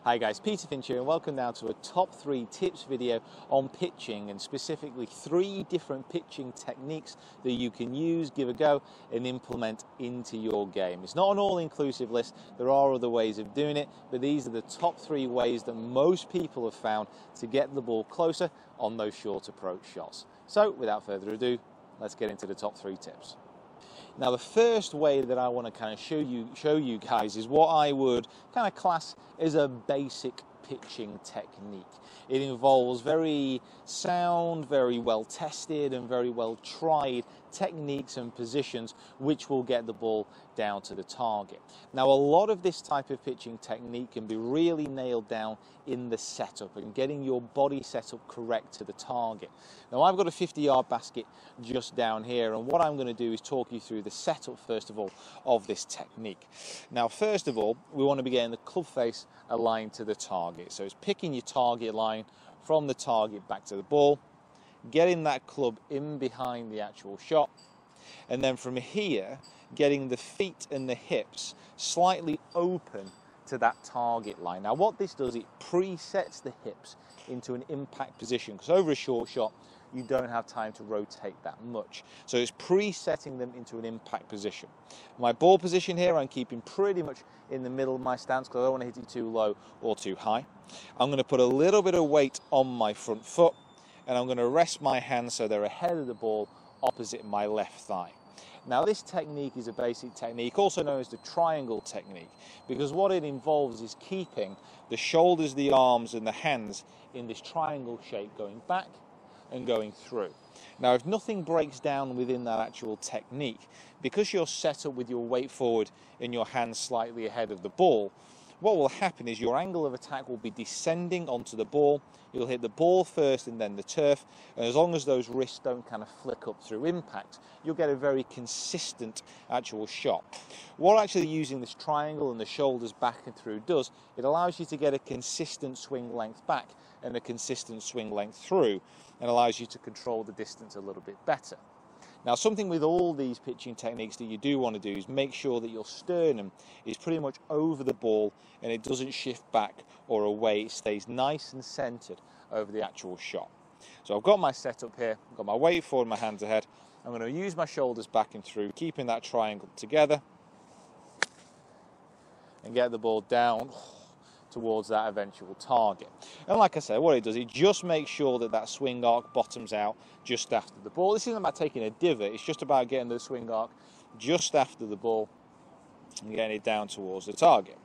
Hi guys, Peter Finch here and welcome now to a top 3 tips video on pitching, and specifically 3 different pitching techniques that you can use, give a go and implement into your game. It's not an all-inclusive list, there are other ways of doing it, but these are the top 3 ways that most people have found to get the ball closer on those short approach shots. So without further ado, let's get into the top 3 tips. Now the first way that I want to kind of show you guys is what I would kind of class as a basic pitching technique. It involves very sound, very well tested and very well tried techniques and positions which will get the ball down to the target. Now a lot of this type of pitching technique can be really nailed down in the setup and getting your body set up correct to the target. Now I've got a 50-yard basket just down here, and what I'm going to do is talk you through the setup first of all of this technique. Now first of all, we want to be getting the club face aligned to the target. So it's picking your target line from the target back to the ball, getting that club in behind the actual shot, and then from here getting the feet and the hips slightly open to that target line. Now what this does, it presets the hips into an impact position, because over a short shot you don't have time to rotate that much. So it's presetting them into an impact position. My ball position here, I'm keeping pretty much in the middle of my stance because I don't want to hit it too low or too high. I'm going to put a little bit of weight on my front foot, and I'm going to rest my hands so they're ahead of the ball opposite my left thigh. Now this technique is a basic technique, also known as the triangle technique, because what it involves is keeping the shoulders, the arms and the hands in this triangle shape, going back and going through. Now if nothing breaks down within that actual technique, because you're set up with your weight forward and your hands slightly ahead of the ball, what will happen is your angle of attack will be descending onto the ball. You'll hit the ball first and then the turf, and as long as those wrists don't kind of flick up through impact, you'll get a very consistent actual shot. What actually using this triangle and the shoulders back and through does, it allows you to get a consistent swing length back and a consistent swing length through, and allows you to control the distance a little bit better. Now something with all these pitching techniques that you do want to do is make sure that your sternum is pretty much over the ball and it doesn't shift back or away. It stays nice and centered over the actual shot. So I've got my setup here, I've got my weight forward, my hands ahead. I'm going to use my shoulders back and through, keeping that triangle together, and get the ball down towards that eventual target. And like I said, what it does, it just makes sure that that swing arc bottoms out just after the ball. This isn't about taking a divot, it's just about getting the swing arc just after the ball and getting it down towards the target.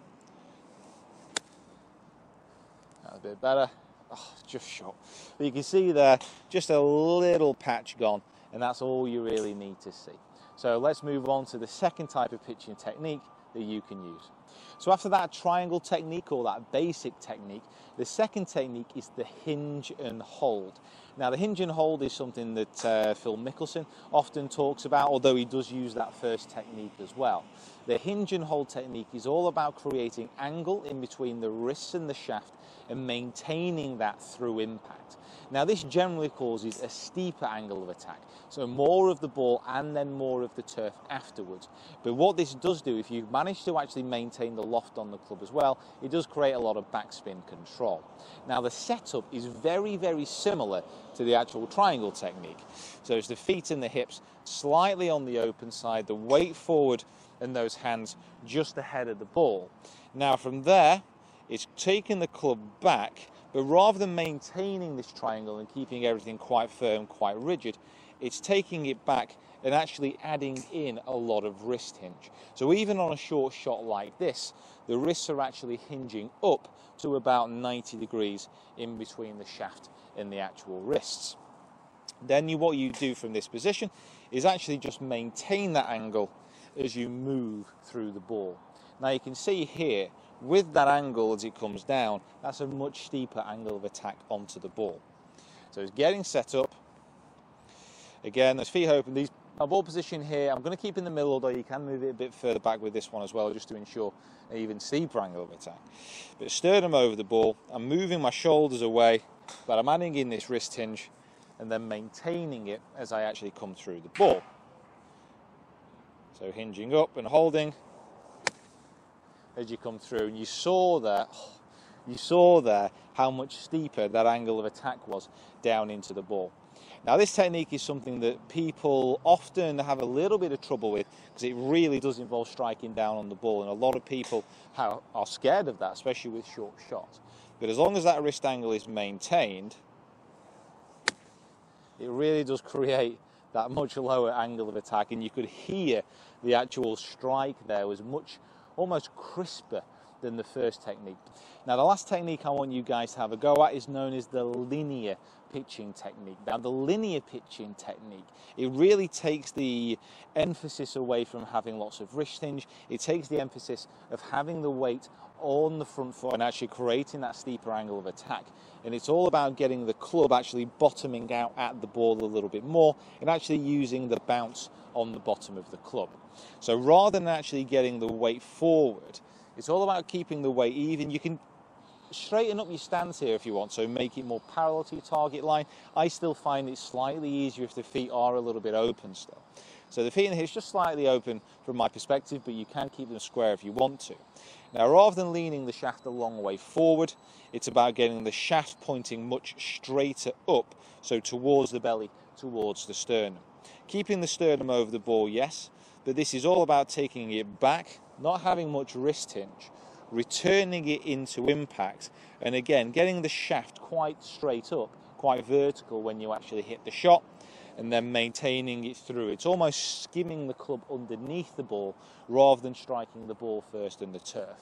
That's a bit better. Oh, just short. But you can see there, just a little patch gone, and that's all you really need to see. So let's move on to the second type of pitching technique that you can use. So after that triangle technique, or that basic technique, the second technique is the hinge and hold. Now the hinge and hold is something that Phil Mickelson often talks about, although he does use that first technique as well. The hinge and hold technique is all about creating angle in between the wrists and the shaft and maintaining that through impact. Now this generally causes a steeper angle of attack, so more of the ball and then more of the turf afterwards. But what this does do, if you manage to actually maintain the loft on the club as well, it does create a lot of backspin control. Now the setup is very, very similar to the actual triangle technique. So it's the feet and the hips slightly on the open side, the weight forward and those hands just ahead of the ball. Now from there, it's taking the club back, but rather than maintaining this triangle and keeping everything quite firm, quite rigid, it's taking it back and actually adding in a lot of wrist hinge. So even on a short shot like this, the wrists are actually hinging up to about 90 degrees in between the shaft and the actual wrists. Then what you do from this position is actually just maintain that angle as you move through the ball. Now you can see here, with that angle as it comes down, that's a much steeper angle of attack onto the ball. So it's getting set up. Again, those feet open. My ball position here, I'm going to keep in the middle, although you can move it a bit further back with this one as well, just to ensure an even steeper angle of attack. But sternum over the ball, I'm moving my shoulders away, but I'm adding in this wrist hinge and then maintaining it as I actually come through the ball. So hinging up and holding as you come through, and you saw that You saw there how much steeper that angle of attack was down into the ball. Now this technique is something that people often have a little bit of trouble with because it really does involve striking down on the ball, and a lot of people are scared of that, especially with short shots. But as long as that wrist angle is maintained, it really does create that much lower angle of attack, and you could hear the actual strike there was much, almost crisper than the first technique. Now the last technique I want you guys to have a go at is known as the linear pitching technique. Now the linear pitching technique, it really takes the emphasis away from having lots of wrist hinge. It takes the emphasis of having the weight on the front foot and actually creating that steeper angle of attack. And it's all about getting the club actually bottoming out at the ball a little bit more and actually using the bounce on the bottom of the club. So rather than actually getting the weight forward, it's all about keeping the weight even. You can straighten up your stance here if you want, so make it more parallel to your target line. I still find it slightly easier if the feet are a little bit open still. So the feet in the hips just slightly open from my perspective, but you can keep them square if you want to. Now rather than leaning the shaft a long way forward, it's about getting the shaft pointing much straighter up, so towards the belly, towards the sternum. Keeping the sternum over the ball, yes, but this is all about taking it back, not having much wrist hinge, returning it into impact, and again getting the shaft quite straight up, quite vertical when you actually hit the shot, and then maintaining it through. It's almost skimming the club underneath the ball rather than striking the ball first in the turf.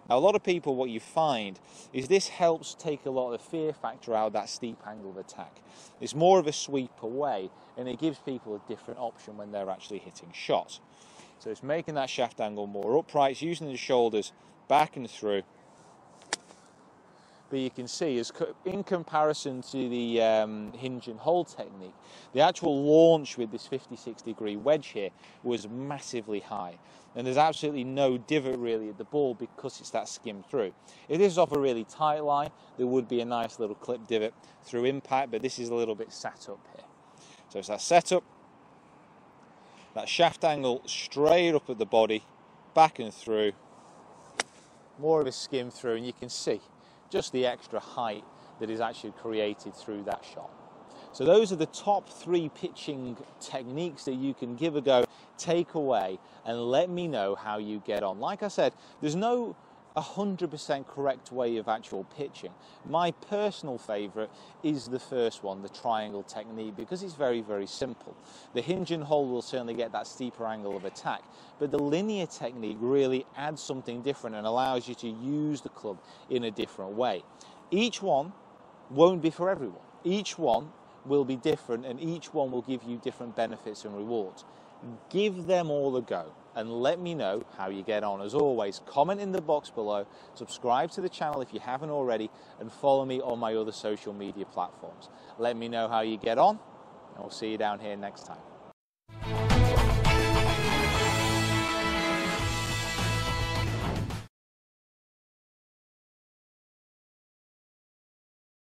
Now a lot of people, what you find is this helps take a lot of the fear factor out of that steep angle of attack. It's more of a sweep away, and it gives people a different option when they're actually hitting shots. So it's making that shaft angle more upright, it's using the shoulders back and through. But you can see, as in comparison to the hinge and hold technique, the actual launch with this 56 degree wedge here was massively high. And there's absolutely no divot really at the ball because it's that skim through. If this is off a really tight line, there would be a nice little clip divot through impact, but this is a little bit sat up here. So it's that setup, that shaft angle straight up at the body, back and through, more of a skim through, and you can see just the extra height that is actually created through that shot. So those are the top 3 pitching techniques that you can give a go, take away, and let me know how you get on. Like I said, there's no 100% correct way of actual pitching. My personal favorite is the first one, the triangle technique, because it's very, very simple. The hinge and hold will certainly get that steeper angle of attack, but the linear technique really adds something different and allows you to use the club in a different way. Each one won't be for everyone. Each one will be different, and each one will give you different benefits and rewards. Give them all a go and let me know how you get on. As always, comment in the box below, subscribe to the channel if you haven't already, and follow me on my other social media platforms. Let me know how you get on, and we'll see you down here next time.